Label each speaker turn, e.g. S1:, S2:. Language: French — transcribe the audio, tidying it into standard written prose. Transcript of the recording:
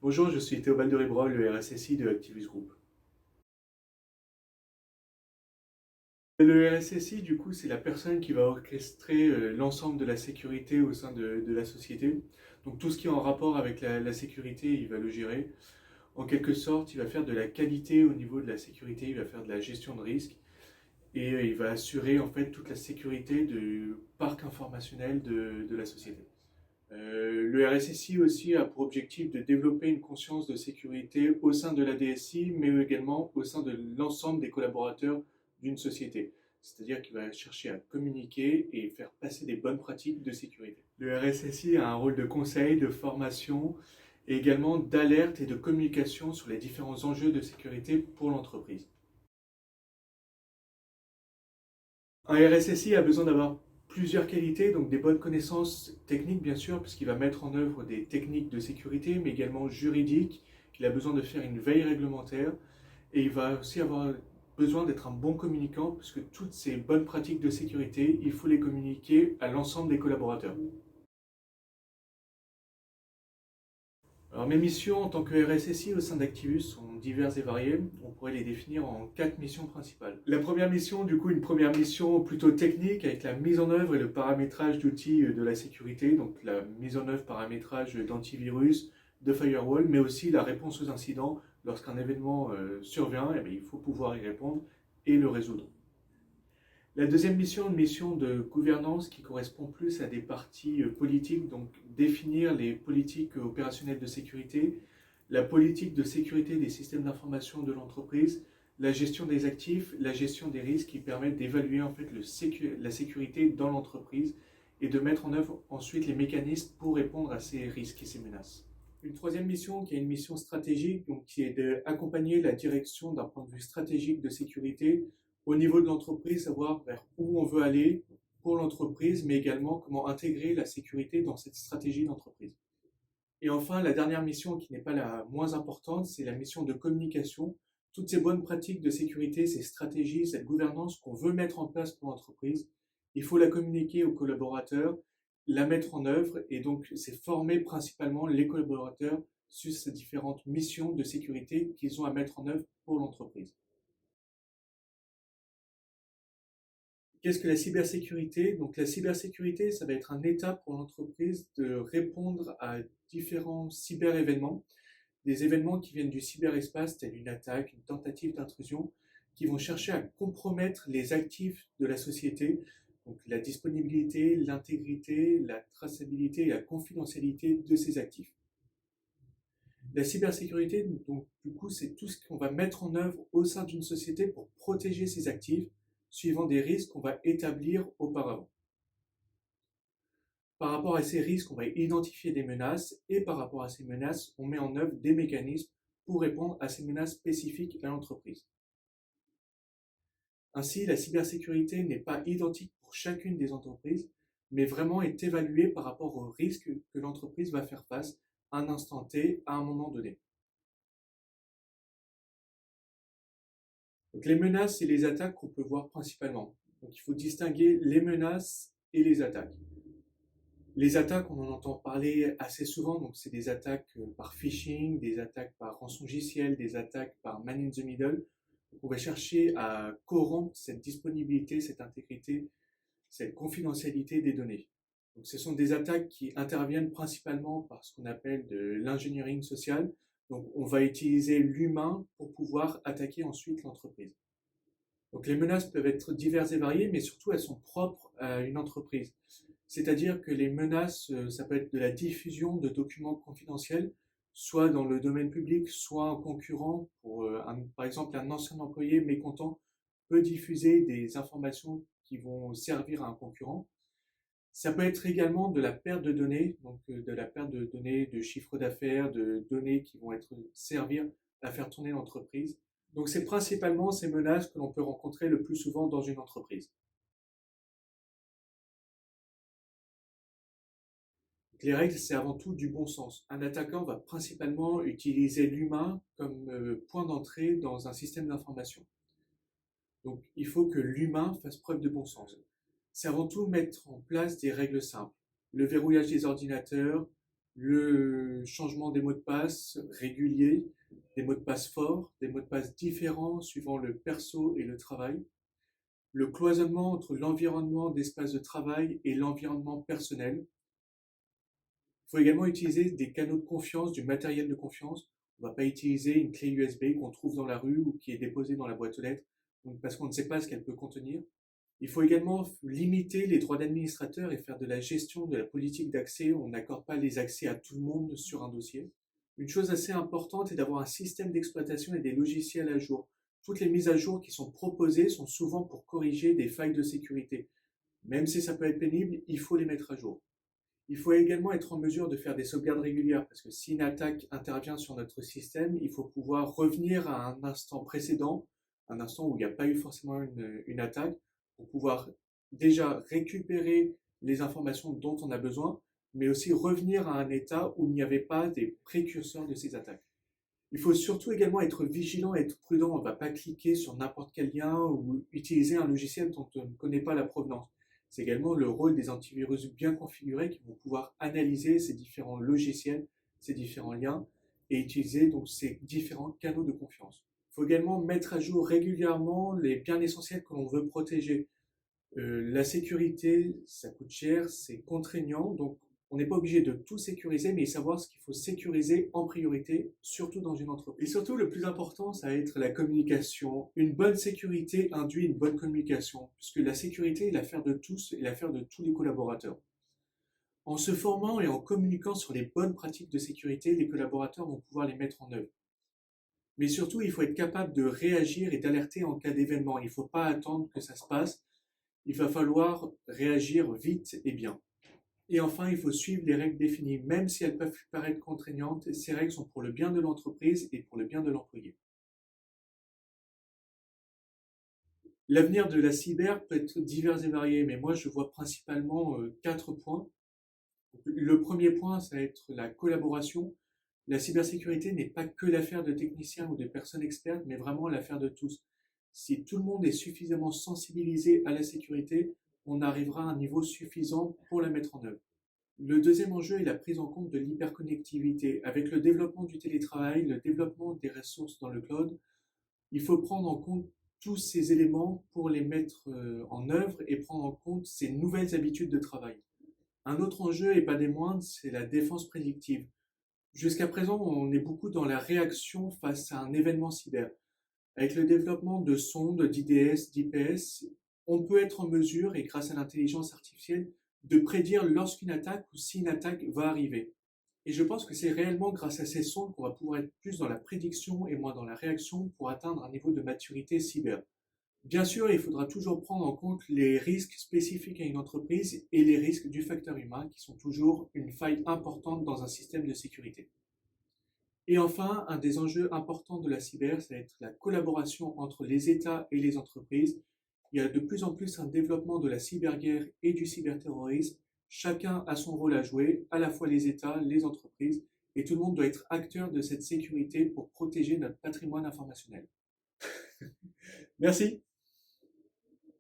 S1: Bonjour, je suis Théobald de Ribrol, le RSSI de Activus Group. Le RSSI, du coup, c'est la personne qui va orchestrer l'ensemble de la sécurité au sein de la société. Donc tout ce qui est en rapport avec la sécurité, il va le gérer. En quelque sorte, il va faire de la qualité au niveau de la sécurité, il va faire de la gestion de risque et il va assurer en fait toute la sécurité du parc informationnel de la société. Le RSSI aussi a pour objectif de développer une conscience de sécurité au sein de la DSI, mais également au sein de l'ensemble des collaborateurs d'une société. C'est-à-dire qu'il va chercher à communiquer et faire passer des bonnes pratiques de sécurité. Le RSSI a un rôle de conseil, de formation et également d'alerte et de communication sur les différents enjeux de sécurité pour l'entreprise. Un RSSI a besoin d'avoir plusieurs qualités, donc des bonnes connaissances techniques bien sûr, puisqu'il va mettre en œuvre des techniques de sécurité, mais également juridiques. Il a besoin de faire une veille réglementaire et il va aussi avoir besoin d'être un bon communicant, puisque toutes ces bonnes pratiques de sécurité, il faut les communiquer à l'ensemble des collaborateurs. Alors mes missions en tant que RSSI au sein d'Activus sont diverses et variées. On pourrait les définir en 4 missions principales. La première mission, du coup, une première mission plutôt technique avec la mise en œuvre et le paramétrage d'outils de la sécurité, donc la mise en œuvre, paramétrage d'antivirus, de firewall, mais aussi la réponse aux incidents. Lorsqu'un événement survient, eh bien, il faut pouvoir y répondre et le résoudre. La deuxième mission, une mission de gouvernance qui correspond plus à des parties politiques, donc définir les politiques opérationnelles de sécurité, la politique de sécurité des systèmes d'information de l'entreprise, la gestion des actifs, la gestion des risques qui permettent d'évaluer en fait la sécurité dans l'entreprise et de mettre en œuvre ensuite les mécanismes pour répondre à ces risques et ces menaces. Une troisième mission qui est une mission stratégique, donc qui est d'accompagner la direction d'un point de vue stratégique de sécurité au niveau de l'entreprise, savoir vers où on veut aller pour l'entreprise, mais également comment intégrer la sécurité dans cette stratégie d'entreprise. Et enfin, la dernière mission qui n'est pas la moins importante, c'est la mission de communication. Toutes ces bonnes pratiques de sécurité, ces stratégies, cette gouvernance qu'on veut mettre en place pour l'entreprise, il faut la communiquer aux collaborateurs, la mettre en œuvre et donc c'est former principalement les collaborateurs sur ces différentes missions de sécurité qu'ils ont à mettre en œuvre pour l'entreprise. Qu'est-ce que la cybersécurité? Donc la cybersécurité, ça va être un état pour l'entreprise de répondre à différents cyber-événements, des événements qui viennent du cyberespace, telle une attaque, une tentative d'intrusion, qui vont chercher à compromettre les actifs de la société, donc la disponibilité, l'intégrité, la traçabilité et la confidentialité de ces actifs. La cybersécurité, donc, du coup, c'est tout ce qu'on va mettre en œuvre au sein d'une société pour protéger ses actifs, suivant des risques qu'on va établir auparavant. Par rapport à ces risques, on va identifier des menaces et par rapport à ces menaces, on met en œuvre des mécanismes pour répondre à ces menaces spécifiques à l'entreprise. Ainsi, la cybersécurité n'est pas identique pour chacune des entreprises, mais vraiment est évaluée par rapport aux risques que l'entreprise va faire face à un instant T, à un moment donné. Donc, les menaces et les attaques qu'on peut voir principalement. Donc, il faut distinguer les menaces et les attaques. Les attaques, on en entend parler assez souvent, donc c'est des attaques par phishing, des attaques par rançongiciel, des attaques par man in the middle. Donc on va chercher à corrompre cette disponibilité, cette intégrité, cette confidentialité des données. Donc ce sont des attaques qui interviennent principalement par ce qu'on appelle de l'engineering social. Donc on va utiliser l'humain pour pouvoir attaquer ensuite l'entreprise. Donc les menaces peuvent être diverses et variées, mais surtout elles sont propres à une entreprise. C'est-à-dire que les menaces, ça peut être de la diffusion de documents confidentiels, soit dans le domaine public, soit un concurrent. Par exemple, un ancien employé mécontent peut diffuser des informations qui vont servir à un concurrent. Ça peut être également de la perte de données, donc de la perte de données, de chiffre d'affaires, de données qui vont servir à faire tourner l'entreprise. Donc c'est principalement ces menaces que l'on peut rencontrer le plus souvent dans une entreprise. Les règles, c'est avant tout du bon sens. Un attaquant va principalement utiliser l'humain comme point d'entrée dans un système d'information. Donc il faut que l'humain fasse preuve de bon sens. C'est avant tout mettre en place des règles simples. Le verrouillage des ordinateurs, le changement des mots de passe réguliers, des mots de passe forts, des mots de passe différents suivant le perso et le travail, le cloisonnement entre l'environnement d'espace de travail et l'environnement personnel. Il faut également utiliser des canaux de confiance, du matériel de confiance. On ne va pas utiliser une clé USB qu'on trouve dans la rue ou qui est déposée dans la boîte aux lettres parce qu'on ne sait pas ce qu'elle peut contenir. Il faut également limiter les droits d'administrateur et faire de la gestion de la politique d'accès. On n'accorde pas les accès à tout le monde sur un dossier. Une chose assez importante est d'avoir un système d'exploitation et des logiciels à jour. Toutes les mises à jour qui sont proposées sont souvent pour corriger des failles de sécurité. Même si ça peut être pénible, il faut les mettre à jour. Il faut également être en mesure de faire des sauvegardes régulières parce que si une attaque intervient sur notre système, il faut pouvoir revenir à un instant précédent, un instant où il n'y a pas eu forcément une attaque, pour pouvoir déjà récupérer les informations dont on a besoin, mais aussi revenir à un état où il n'y avait pas des précurseurs de ces attaques. Il faut surtout également être vigilant et être prudent. On ne va pas cliquer sur n'importe quel lien ou utiliser un logiciel dont on ne connaît pas la provenance. C'est également le rôle des antivirus bien configurés qui vont pouvoir analyser ces différents logiciels, ces différents liens et utiliser donc ces différents canaux de confiance. Il faut également mettre à jour régulièrement les biens essentiels que l'on veut protéger. La sécurité, ça coûte cher, c'est contraignant, donc on n'est pas obligé de tout sécuriser, mais savoir ce qu'il faut sécuriser en priorité, surtout dans une entreprise. Et surtout, le plus important, ça va être la communication. Une bonne sécurité induit une bonne communication, puisque la sécurité est l'affaire de tous et l'affaire de tous les collaborateurs. En se formant et en communiquant sur les bonnes pratiques de sécurité, les collaborateurs vont pouvoir les mettre en œuvre. Mais surtout, il faut être capable de réagir et d'alerter en cas d'événement. Il ne faut pas attendre que ça se passe. Il va falloir réagir vite et bien. Et enfin, il faut suivre les règles définies, même si elles peuvent paraître contraignantes. Ces règles sont pour le bien de l'entreprise et pour le bien de l'employé. L'avenir de la cyber peut être divers et varié, mais moi je vois principalement 4 points. Le premier point, ça va être la collaboration. La cybersécurité n'est pas que l'affaire de techniciens ou de personnes expertes, mais vraiment l'affaire de tous. Si tout le monde est suffisamment sensibilisé à la sécurité, on arrivera à un niveau suffisant pour la mettre en œuvre. Le deuxième enjeu est la prise en compte de l'hyperconnectivité. Avec le développement du télétravail, le développement des ressources dans le cloud, il faut prendre en compte tous ces éléments pour les mettre en œuvre et prendre en compte ces nouvelles habitudes de travail. Un autre enjeu, et pas des moindres, c'est la défense prédictive. Jusqu'à présent, on est beaucoup dans la réaction face à un événement cyber. Avec le développement de sondes, d'IDS, d'IPS, on peut être en mesure, et grâce à l'intelligence artificielle, de prédire lorsqu'une attaque ou si une attaque va arriver. Et je pense que c'est réellement grâce à ces sondes qu'on va pouvoir être plus dans la prédiction et moins dans la réaction pour atteindre un niveau de maturité cyber. Bien sûr, il faudra toujours prendre en compte les risques spécifiques à une entreprise et les risques du facteur humain qui sont toujours une faille importante dans un système de sécurité. Et enfin, un des enjeux importants de la cyber, ça va être la collaboration entre les États et les entreprises. Il y a de plus en plus un développement de la cyberguerre et du cyberterrorisme. Chacun a son rôle à jouer, à la fois les États, les entreprises, et tout le monde doit être acteur de cette sécurité pour protéger notre patrimoine informationnel. Merci.